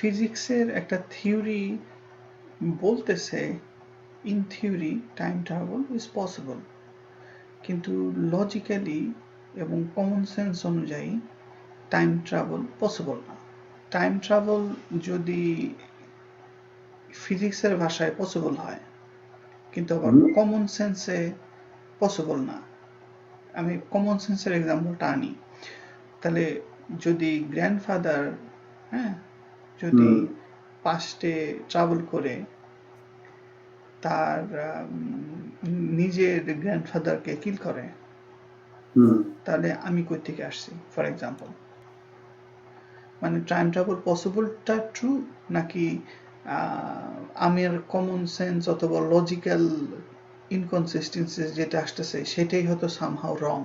ফিজিক্সের একটা থিওরি বলতেছে in theory time travel is possible, কিন্তু লজিক্যালি এবং কমন সেন্স অনুযায়ী টাইম ট্রাভেল পসিবল না। টাইম ট্রাভেল যদি ফিজিক্সের ভাষায় পসিবল হয়, কিন্তু আবার কমন সেন্সে পসিবল না। আমি কমন সেন্সের এক্সাম্পলটা আনি, তাহলে যদি গ্র্যান্ডফাদার যদি পাস্টে ট্রাভেল করে তার নিজের গ্র্যান্ডফাদারকে কিল করে, তাহলে আমি কই থেকে আসছি ফর এক্সাম্পল। মানে টাইম ট্রাভেল পসিবলটা ট্রু, নাকি আমার কমন সেন্স অথবা লজিক্যাল ইনকনসিস্টেন্সি যেটা আসতেছে সেটাই হয়তো সামহাউ রং।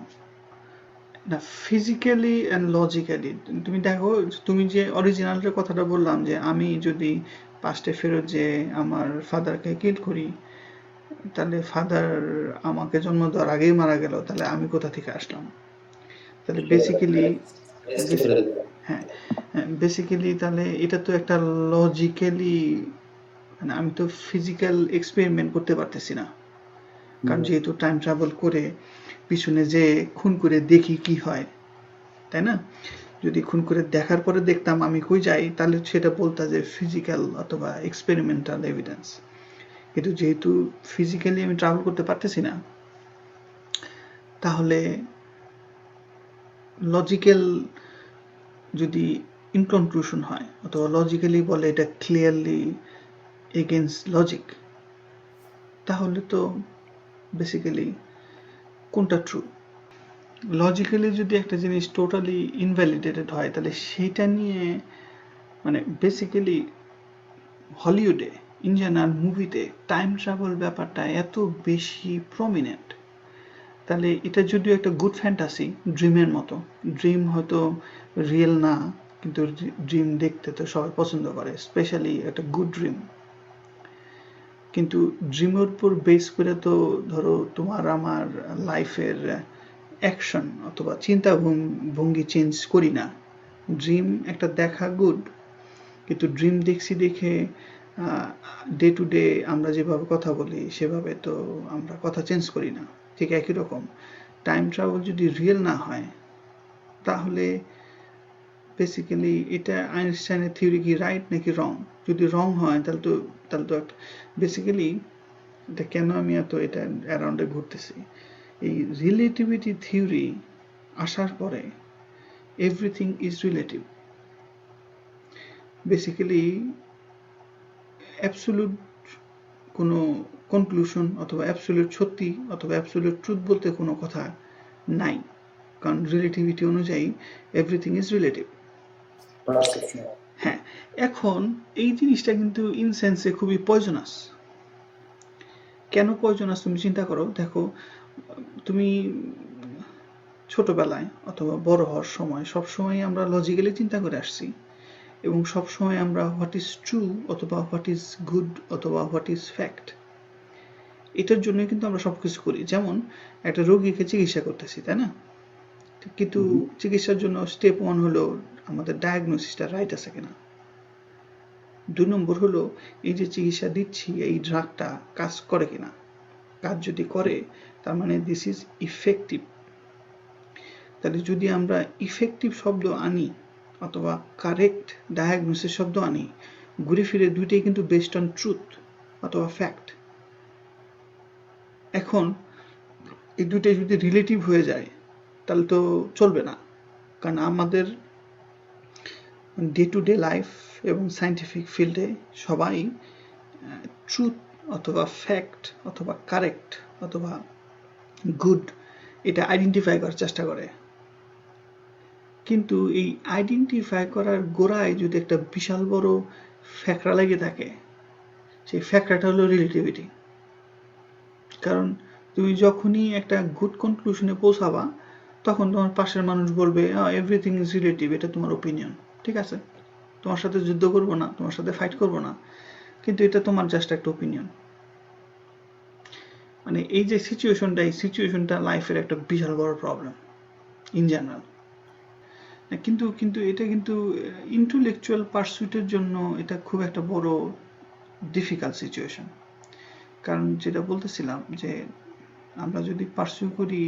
না, ফিজিক্যালি অ্যান্ড লজিক্যালি তুমি দেখো, তুমি যে অরিজিনালটার কথাটা বললাম যে আমি যদি পাস্টে ফেরত যে আমার ফাদারকে কিল করি, তাহলে ফাদার আমাকে জন্ম দেওয়ার আগেই মারা গেল, তাহলে আমি কোথা থেকে আসলাম? তাহলে বেসিক্যালি বেসিক্যালি তাহলে এটা তো একটা লজিক্যালি, মানে আমি তো ফিজিক্যাল এক্সপেরিমেন্ট করতে পারতেছি না, কারণ যেহেতু টাইম ট্রাভেল করে পিছনে যে খুন করে দেখি কি হয়, তাই না? যদি খুন করে দেখার পরে দেখতাম আমি কই যাই, তাহলে সেটা বলতা যে ফিজিক্যাল অথবা এক্সপেরিমেন্টাল এভিডেন্স। কিন্তু যেহেতু ফিজিক্যালি আমি ট্রাভেল করতে পারতেছি না, তাহলে লজিক্যাল যদি ইনকনক্লুশন হয় অথবা লজিক্যালি বলে এটা ক্লিয়ারলি এগেনস্ট লজিক, তাহলে তো বেসিক্যালি কোনটা ট্রু? লজিক্যালি যদি একটা জিনিস টোটালি ইনভ্যালিডেটেড হয়, তাহলে সেইটা নিয়ে মানে বেসিক্যালি হলিউডে ইন জেনারেল মুভিতে টাইম ট্রাভেল ব্যাপারটা এত বেশি প্রমিনেন্ট, তাহলে এটা যদিও একটা গুড ফ্যান্টাসি, ড্রিমের মতো, ড্রিম হয়তো রিয়েল না, কিন্তু ড্রিম দেখতে তো সবাই পছন্দ করে, স্পেশালি একটা গুড ড্রিম। কিন্তু ড্রিমের উপর বেস করে তো ধরো তোমার আমার লাইফের অ্যাকশন অথবা চিন্তা ভঙ্গি চেঞ্জ করি না। ড্রিম একটা দেখা গুড, কিন্তু ড্রিম দেখছি দেখে ডে টু ডে আমরা যেভাবে কথা বলি সেভাবে তো আমরা কথা চেঞ্জ করি না। ঠিক একই রকম টাইম ট্রাভেল যদি রিয়েল না হয়, তাহলে বেসিক্যালি এটা আইনস্টাইনের থিওরি কি রাইট নাকি রং? যদি রং হয় তাহলে তো বেসিক্যালি এটা কেন আমি এত এটা অ্যারাউন্ডে ঘুরতেছি, এই রিলেটিভিটি থিওরি আসার পরে everything is relative. Basically absolute কোনো কনক্লুশন অথবা অ্যাবসোলিউট সত্যি অথবা অ্যাবসোলিউট ট্রুথ বলতে কোনো কথা নাই, কারণ রিলেটিভিটি অনুযায়ী এভরিথিং ইজ রিলেটিভ। হ্যাঁ, এখন এই জিনিসটা কিন্তু ইন সেন্সে খুবই পয়জনাস। কেন পয়জনাস তুমি চিন্তা করো, দেখো তুমি ছোটবেলায় অথবা বড় হওয়ার সময় সবসময় আমরা লজিক্যালি চিন্তা করে আসছি, এবং সবসময় আমরা হোয়াট ইজ ট্রু অথবা হোয়াট ইজ গুড অথবা হোয়াট ইজ ফ্যাক্ট, এটার জন্য কিন্তু আমরা সব কিছু করি। যেমন একটা রোগীকে চিকিৎসা করতেছি, তাই না? কিন্তু চিকিৎসার জন্য স্টেপ 1 হলো আমাদের ডায়াগনোসিসটা রাইট আছে কিনা। 2 নম্বর হলো এই যে চিকিৎসা দিচ্ছি এই ড্রাগটা কাজ করে কিনা। কাজ যদি করে তার মানে দিস ইজ ইফেক্টিভ। তাহলে যদি আমরা ইফেক্টিভ শব্দ আনি অথবা কারেক্ট ডায়াগনোসিস শব্দ আনি, ঘুরে ফিরে দুইটাই কিন্তু বেসড অন ট্রুথ অথবা ফ্যাক্ট। এখন এই দুইটাই যদি রিলেটিভ হয়ে যায় তাহলে তো চলবে না, কারণ আমাদের ডে টু ডে লাইফ এবং সায়েন্টিফিক ফিল্ডে সবাই ট্রুথ অথবা ফ্যাক্ট অথবা কারেক্ট অথবা গুড এটা আইডেন্টিফাই করার চেষ্টা করে। কিন্তু এই আইডেন্টিফাই করার গোড়ায় যদি একটা বিশাল বড় ফ্যাকড়া লেগে থাকে, সেই ফ্যাকড়াটা হলো রিলেটিভিটি। কারণ তুমি যখনই একটা গুড কনক্লুশনে পৌঁছাবা, তখন তোমার পাশের মানুষ বলবে এভরিথিং ইজ রিলেটিভ, এটা তোমার ওপিনিয়ন, ঠিক আছে, তোমার সাথে যুদ্ধ করবো না, তোমার সাথে ফাইট করবো না, কিন্তু এটা তোমার জাস্ট একটা ওপিনিয়ন। মানে এই যে সিচুয়েশনটা, এই সিচুয়েশনটা লাইফের একটা বিশাল বড় প্রবলেম ইন জেনারেল। কিন্তু কিন্তু এটা কিন্তু ইন্টেলেকচুয়াল পারসুইটের জন্য এটা খুব একটা বড় ডিফিকাল্ট সিচুয়েশন। কারণ যেটা বলতেছিলাম যে আমরা যদি পারসু করি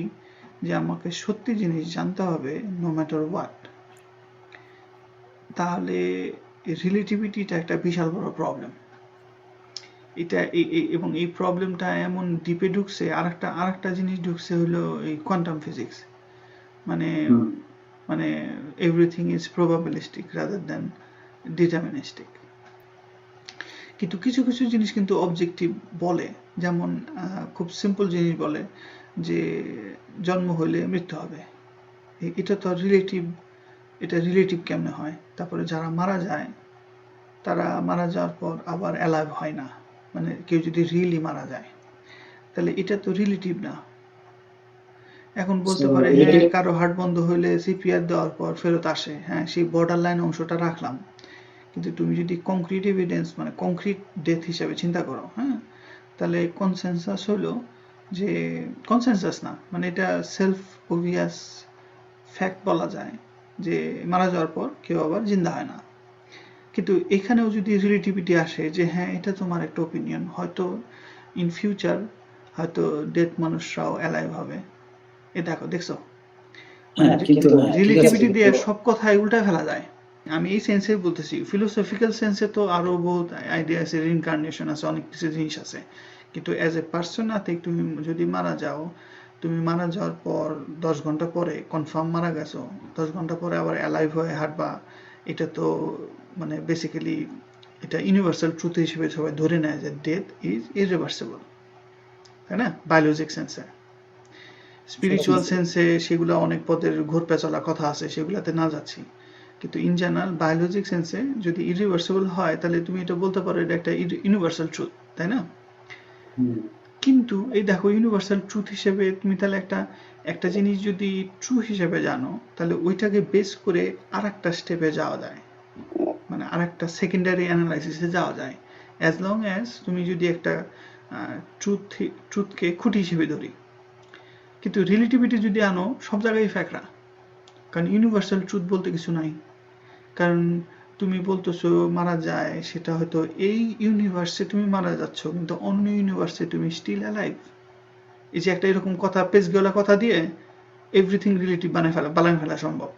যে আমাকে সত্যি জিনিস জানতে হবে নো ম্যাটার হোয়াট, তাহলে রিলেটিভিটিটা একটা বিশাল বড় প্রবলেম। এটা এবং এই প্রবলেমটা এমন ডিপে ঢুকছে, আরেকটা জিনিস ঢুকছে হলো এই কোয়ান্টাম ফিজিক্স। মানে মানে everything is probabilistic rather than deterministic. কিন্তু কিছু কিছু জিনিস কিন্তু অবজেক্টিভ বলে, যেমন খুব সিম্পল জিনিস বলে যে জন্ম হইলে মৃত্যু হবে। এটা তো রিলেটিভ, এটা রিলেটিভ কেমনে হয়? তারপরে যারা মারা যায় তারা মারা যাওয়ার পর আবার অ্যালাইভ হয় না, মানে কেউ যদি রিয়েলি মারা যায় তাহলে এটা তো রিলেটিভ না। এখন বলতে পারে হ্যাঁ কারো হার্ট বন্ধ হইলে সিপিআর দেওয়ার পর ফেরত আসে, হ্যাঁ সেই বর্ডার লাইন অংশটা রাখলাম। কিন্তু তুমি যদি কংক্রিট এভিডেন্স মানে কংক্রিট ডেথ হিসাবে চিন্তা করো, হ্যাঁ, তাহলে কনসেনসাস হলো যে কনসেনসাস না, মানে এটা সেলফ অবভিয়াস ফ্যাক্ট বলা যায় যে মারা যাওয়ার পর কেউ আবার জিন্দা হয় না। কিন্তু এখানেও যদি রিলেটিভিটি আসে যে হ্যাঁ এটা তোমার একটা ওপিনিয়ন, হয়তো ইন ফিউচার হয়তো ডেথ মানুষরাও অ্যালাইভ হবে। এ দেখো, দেখছো রিলেটিভিটি দিয়ে সব কথাই উল্টা ফেলা যায়। আমি এই সেন্সে বলতেছি, ফিলোসফিক্যাল সেন্সে তো আরো বহুত আইডিয়া আছে, রিইনকার্নেশন আছে, অনেক কিছু জিনিস আছে। কিন্তু অ্যাজ এ পার্সন তুমি যদি মারা যাও, তুমি মারা যাওয়ার পর 10 ঘন্টা পরে কনফার্ম মারা গেছো, 10 ঘন্টা পরে আবার অ্যালাইভ হয়ে হাঁটবা, এটা তো মানে বেসিক্যালি এটা ইউনিভার্সাল ট্রুথ হিসেবে সবাই ধরে নেয় যে ডেথ ইজ ইররিভার্সিবল, তাই না? বায়োলজিক সেন্সে। স্পিরিচুয়াল সেন্সে সেগুলো অনেক পদের ঘুরপেঁচলা কথা আছে, সেগুলাতে না যাচ্ছি। কিন্তু ইন জেনারেল বায়োলজিক সেন্সে যদি ইরিভার্সিবল হয় তাহলে তুমি এটা বলতে পারো এটা একটা ইউনিভার্সাল ট্রুথ, তাই না? কিন্তু এই দেখো ইউনিভার্সাল ট্রুথ হিসেবে তুমি তাহলে একটা জিনিস যদি ট্রু হিসেবে জানো, তাহলে ওইটাকে বেস করে আর একটা স্টেপে যাওয়া যায়, মানে আর একটা সেকেন্ডারি অ্যানালাইসিসে যাওয়া যায়, অ্যাজ লং অ্যাজ তুমি যদি একটা ট্রুথকে খুঁটি হিসেবে ধরি। কিন্তু রিলেটিভিটি যদি আনো, সব জায়গায় ফ্যাকরা, কারণ ইউনিভার্সাল ট্রুথ বলতে কিছু নাই। কারণ তুমি বলতেছো মারা যায়, সেটা হয়তো এই ইউনিভার্সে তুমি মারা যাচ্ছ, কিন্তু অন্য ইউনিভার্সে তুমি স্টিল অ্যালাইভ। এই যে একটা এরকম কথা, পেজ গলা কথা দিয়ে এভরিথিং রিলেটিভ বানায় ফেলা সম্ভব।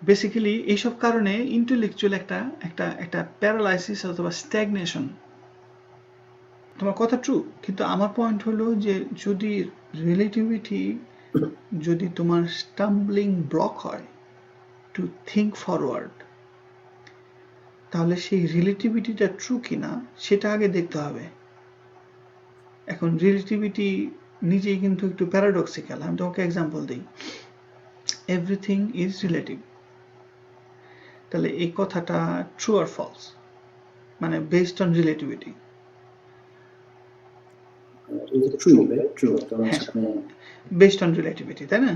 বেসিক্যালি এইসব কারণে ইন্টেলেকচুয়াল একটা প্যারালাইসিস অথবা স্ট্যাগনেশন। তোমার কথা ট্রু, কিন্তু আমার পয়েন্ট হলো যে যদি রিলেটিভিটি যদি তোমার স্টাম্বলিং ব্লক হয় টু থিঙ্ক ফরওয়ার্ড, তাহলে সেই রিলেটিভিটিটা ট্রু কিনা সেটা আগে দেখতে হবে। এখন রিলেটিভিটি নিজেই কিন্তু একটু প্যারাডক্সিক্যাল। আমি তোমাকে এক্সাম্পল দিই, এভরিথিং ইজ রিলেটিভ। তাহলে এই কথাটা ট্রু আর ফলস, মানে based on relativity. Based on relativity, তাই না?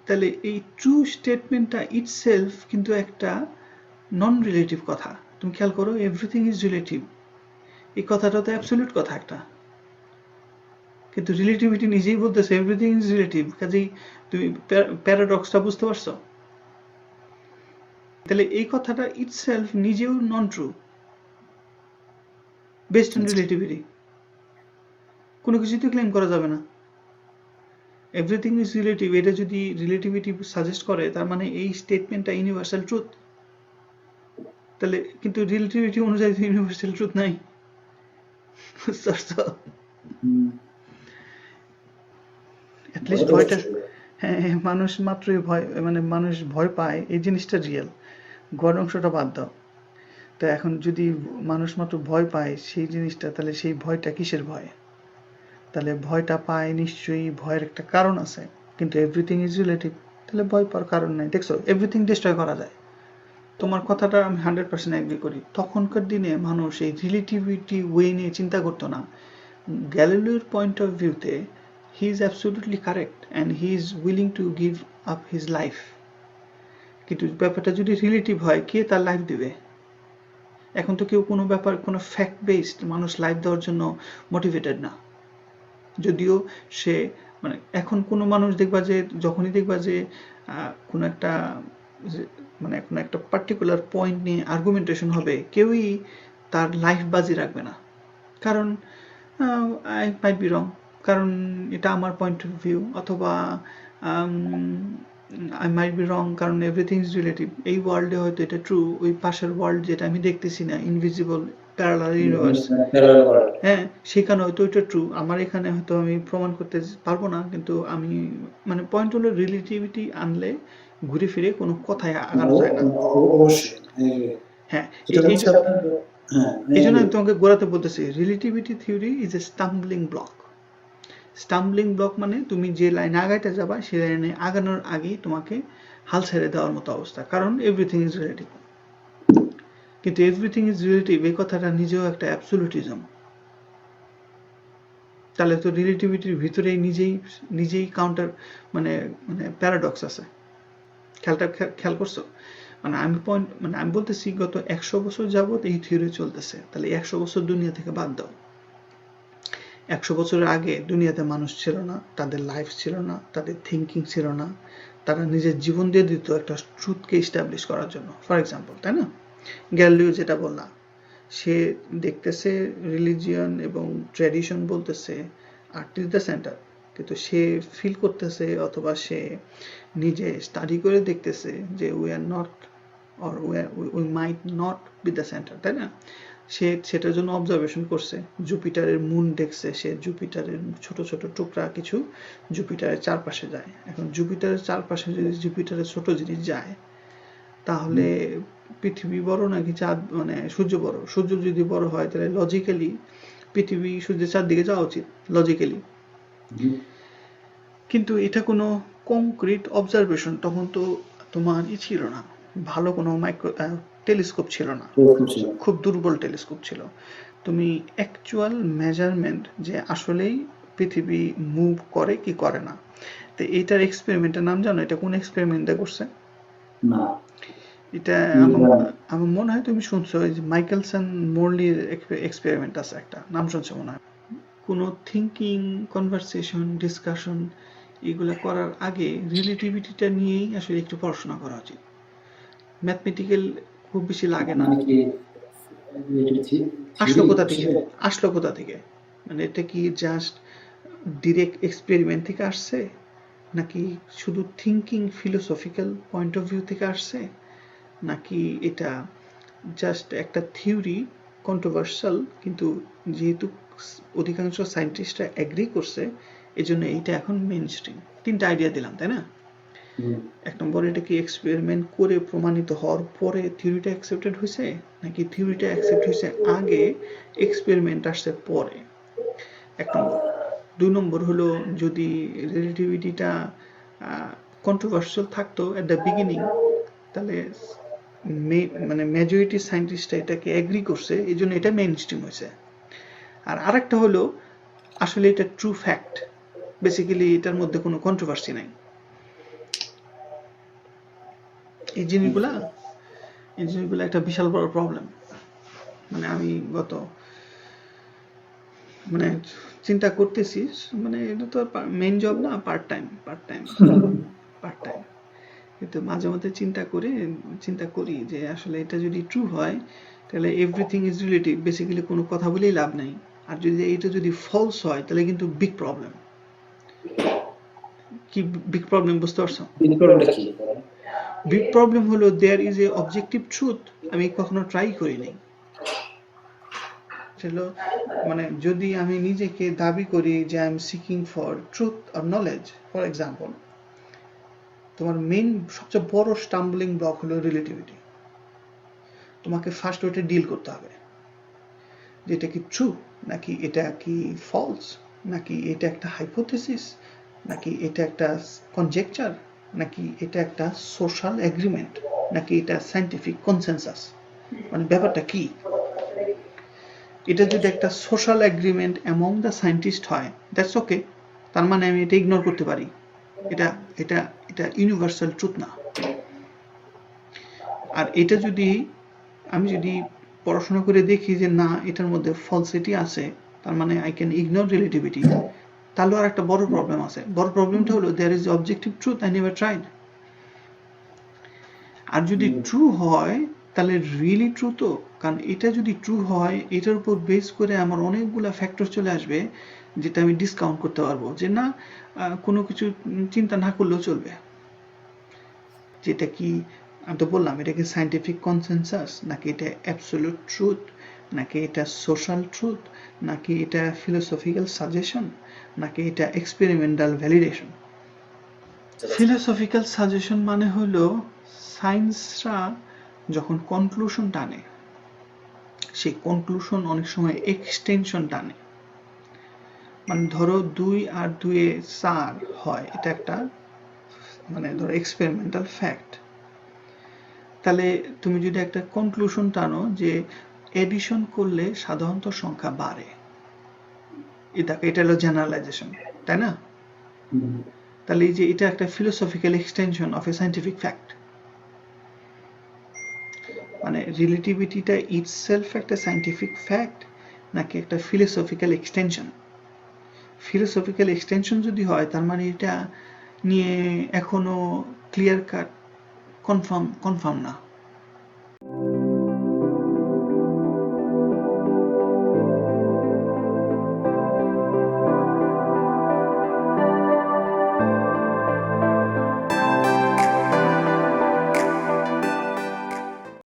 তাহলে এই ট্রু স্টেটমেন্টটা ইটসেলফ কিন্তু একটা নন রিলেটিভ কথা। তুমি খেয়াল করো, এভরিথিং ইজ রিলেটিভ, এই কথাটা তো অ্যাবসলিউট কথা একটা, কিন্তু রিলেটিভিটি নিজেই বলতেছে এভরিথিং ইজ রিলেটিভ। কাজেই তুমি প্যারাডক্সটা বুঝতে পারছো? তাহলে এই কথাটা ইটসেলফ নিজেও নন ট্রু, বেসড অন রিলেটিভিটি। কোনো কিছুতে ক্লেম করা যাবে না। এভরিথিং ইজ রিলেটিভ, এটা যদি রিলেটিভিটি সাজেস্ট করে, তার মানে এই স্টেটমেন্টটা ইউনিভার্সাল ট্রুথ। তাহলে কিন্তু রিলেটিভিটি অনুযায়ী ইউনিভার্সাল ট্রুথ নাই। অ্যাটলিস্ট ভয়টা, হ্যাঁ, মানুষ মাত্রই ভয়, মানে মানুষ ভয় পায়, এই জিনিসটা রিয়েল। গড় অংশটা বাদ দাও। তো এখন যদি মানুষ মাত্র ভয় পায় সেই জিনিসটা, তাহলে সেই ভয়টা কিসের ভয়? তাহলে ভয়টা পায় নিশ্চয়ই ভয়ের একটা কারণ আছে, কিন্তু এভরিথিং ইজ রিলেটিভ, তাহলে ভয় পাওয়ার কারণ নাই। দেখছো, এভরিথিং ডিস্ট্রয় করা যায়। তোমার কথাটা আমি 100% এগ্রি করি। তখনকার দিনে মানুষ এই রিলেটিভিটি ওয়ে নিয়ে চিন্তা করতো না। গ্যালিলিওর পয়েন্ট অফ ভিউতে he is absolutely correct and he is willing to give up his life. কিন্তু ব্যাপারটা যদি রিলেটিভ হয়, কে তার লাইফ দিবে? এখন তো কেউ কোনো ব্যাপার, কোনো ফ্যাক্ট বেসড মানুষ লাইফ দেওয়ার জন্য মোটিভেটেড না, যদিও সে মানে এখন কোনো মানুষ দেখবা যে যখনই দেখবা যে কোনো একটা মানে কোনো একটা পার্টিকুলার পয়েন্ট নিয়ে আর্গুমেন্টেশন হবে, কেউই তার লাইফ বাজি রাখবে না, কারণ আই মাইট বি রং, কারণ এটা আমার পয়েন্ট অফ ভিউ, অথবা আই মাইট বি রং কারণ এভরিথিং ইজ রিলেটিভ। এই ওয়ার্ল্ডে হয়তো এটা ট্রু, ওই পাশের ওয়ার্ল্ড যেটা আমি দেখতেছি না, ইনভিজিবল প্যারালাল ইউনিভার্স, হ্যাঁ সেখানে হয়তো এটা ট্রু, আমার এখানে হয়তো আমি প্রমাণ করতে পারবো না, কিন্তু আমি মানে পয়েন্ট হলো রিলেটিভিটি আনলে ঘুরে ফিরে কোনো কথায় আগানো যায় না। হ্যাঁ এই জন্য আমি তোমাকে গোড়াতে বলতেছি, relativity theory is a stumbling block. Stumbling block মানে তুমি যে লাইনে আগাইতে যাবা সেই লাইনে আগানোর আগেই তোমাকে হাল ছেড়ে দেওয়ার মতো অবস্থা, কারণ এভরিথিং ইজ রিলেটিভ। কিন্তু এভরিথিং ইজ রিলেটিভ এই কথাটা নিজেও একটা অ্যাবসোলুটিজম। তাহলে তো রিলেটিভিটির ভিতরেই নিজেই কাউন্টার মানে মানে প্যারাডক্স আছে। খেয়াল করছো? মানে আমি বলতেছি গত 100 বছর যাবত এই থিওরি চলতেছে, তাহলে 100 বছর দুনিয়া থেকে বাদ দাও। 100 বছরের আগে দুনিয়াতে মানুষ ছিল না, তাদের লাইফ ছিল না, তাদের থিঙ্কিং ছিল না, তারা নিজের জীবন দিয়ে দিত একটা ট্রুথকে এস্টাবলিশ করার জন্য। ফর এক্সাম্পল, তাই না? গ্যালিলিও যেটা বললাম, সে দেখতেছে রিলিজিয়ন এবং ট্র্যাডিশন বলতেছে আর্ট ইজ দ্য সেন্টার, কিন্তু সে ফিল করতেছে অথবা সে নিজে স্টাডি করে দেখতেছে যে we are not or we might not be the centre, তাই না? সে সেটার জন্য অবজারভেশন করছে, জুপিটারের মুন দেখছে, সে জুপিটারের ছোট ছোট টুকরা কিছু জুপিটারের চারপাশে যায়। এখন জুপিটারের চারপাশে যদি জুপিটারের ছোট জিনিস যায়, তাহলে পৃথিবী বড় নাকি চাঁদ, মানে সূর্য বড়? সূর্য যদি বড় হয় তাহলে লজিক্যালি পৃথিবী সূর্যের চারদিকে যাওয়া উচিত, লজিক্যালি। কিন্তু এটা কোনো কংক্রিট অবজারভেশন, তখন তো তোমার ছিল না, ভালো কোনো টেলিস্কোপ ছিল না, খুব দুর্বল টেলিস্কোপ ছিল। তুমি অ্যাকচুয়াল মেজারমেন্ট যে আসলেই পৃথিবী মুভ করে কি করে না, তো এইটার এক্সপেরিমেন্টের নাম জানো? এটা কোন এক্সপেরিমেন্টটা করছে? না, এটা আমার মনে হয় তুমি শুনছো, ওই যে মাইকেলসন মোরলির এক্সপেরিমেন্ট আছে একটা, নাম শুনছো মনে হয়। কোনো থিঙ্কিং, কনভারসেশন, ডিসকাশন এগুলো করার আগে রিলেটিভিটিটা নিয়েই আসলে একটু পড়াশোনা করা উচিত। ম্যাথমেটিক্যাল খুব বেশি লাগে না। আসলো কোথা থেকে? মানে এটা কি জাস্ট ডিরেক্ট এক্সপেরিমেন্ট থেকে আসছে, নাকি শুধু thinking philosophical point of view থেকে আসছে, নাকি এটা জাস্ট একটা থিওরি, কন্ট্রোভার্সাল, কিন্তু যেহেতু অধিকাংশ সায়েন্টিস্টরা এগ্রি করছে এজন্য এইটা এখন মেইন স্ট্রিম। তিনটা আইডিয়া দিলাম, তাই না? এক নম্বর, এটা কি এক্সপেরিমেন্ট করে প্রমাণিত হওয়ার পরে থিওরিটা অ্যাকসেপ্টেড হয়েছে, নাকি থিওরিটা অ্যাকসেপ্ট হয়েছে আগে, এক্সপেরিমেন্ট আসছে পরে? এক নম্বর। দুই নম্বর হলো, যদি রিলেটিভিটিটা কন্ট্রোভার্সিয়াল থাকতো এট দ্য বিগিনিং, তাহলে মানে মেজরিটি সায়েন্টিস্টরা এটাকে এগ্রি করছে, এই জন্য এটা মেইন স্ট্রিম হয়েছে। আর আরেকটা হলো, আসলে এটা ট্রু ফ্যাক্ট, বেসিক্যালি এটার মধ্যে কোনো কন্ট্রোভার্সি নাই। এই জিনিসগুলা একটা বিশাল বড় প্রবলেম। মানে আমি মানে চিন্তা করতেছি, মানে এটা তো মেইন জব না, পার্ট টাইম কিন্তু মাঝে মধ্যে চিন্তা করি যে আসলে এটা যদি ট্রু হয় তাহলে এভরিথিং ইজ রিলেটিভ, বেসিক্যালি কোনো কথা বলেই লাভ নাই। আর এটা যদি ফলস হয় তাহলে কিন্তু বিগ প্রবলেম। কি বিগ প্রবলেম, বুঝতে পারছো? বিগ প্রবলেম হলো there is a objective truth, আমি কখনো ট্রাই করি নাই। মানে যদি আমি নিজেকে দাবি করি যে I am seeking for truth or knowledge, for example, তোমার মেইন সবচেয়ে বড় স্টাম্বলিং ব্লক হলো রিলেটিভিটি। তোমাকে ফার্স্ট ওইটা ডিল করতে হবে যে এটা কি ট্রু, নাকি এটা কি ফলস, নাকি এটা একটা হাইপোথেসিস, নাকি এটা একটা কনজেকচার, নাকি এটা একটা সোশ্যাল এগ্রিমেন্ট, নাকি এটা সায়েন্টিফিক কনসেনসাস। মানে ব্যাপারটা কি? এটা যদি একটা social agreement among the scientist হয়, দ্যাটস ওকে, তার মানে আমি এটা ইগনোর করতে পারি, এটা ইউনিভার্সাল ট্রুথ না। আর এটা যদি আমি পড়াশোনা করে দেখি যে না, এটার মধ্যে ফলসিটি আছে, তার মানে আই ক্যান ইগনোর রিলেটিভিটি, তাহলে আর একটা বড় প্রবলেম আছে। বড় প্রবলেমটা হলো there is objective truth I never tried. আর যদি ট্রু হয় তাহলে রিয়েলি ট্রু তো, কারণ এটা যদি ট্রু হয় এটার উপর বেস করে আমার অনেকগুলা ফ্যাক্টর চলে আসবে যেটা আমি ডিসকাউন্ট করতে পারবো, যে না কোনো কিছু চিন্তা না করলেও চলবে। যেটা কি আমি তো বললাম, এটা কি সায়েন্টিফিক কনসেনসাস, নাকি এটা অ্যাবসলিউট ট্রুথ, নাকি এটা সোশ্যাল ট্রুথ, নাকি এটা ফিলোসফিক্যাল সাজেশন, নাকি এটা এক্সপেরিমেন্টাল ভ্যালিডেশন। ফিলোসফিক্যাল সাজেশন মানে হলো সায়েন্সরা যখন কনক্লুশন টানে, সেই কনক্লুশন অনেক সময় এক্সটেনশন টানে। মানে ধরো 2 আর 2 এ 4 হয়, এটা একটা মানে ধরো এক্সপেরিমেন্টাল ফ্যাক্ট। তাহলে তুমি যদি একটা কনক্লুশন টানো যে এডিশন করলে সাধারণত সংখ্যা বাড়ে, এটা হলো জেনারেলাইজেশন, তাই না? তাহলে এই যে এটা একটা philosophical extension of A scientific fact. মানে রিলেটিভিটিটা ইটসেলফ একটা সায়েন্টিফিক ফ্যাক্ট নাকি একটা ফিলোসফিক্যাল এক্সটেনশন? ফিলোসফিক্যাল এক্সটেনশন যদি হয় তার মানে এটা নিয়ে এখনো ক্লিয়ার কাট কনফার্ম না।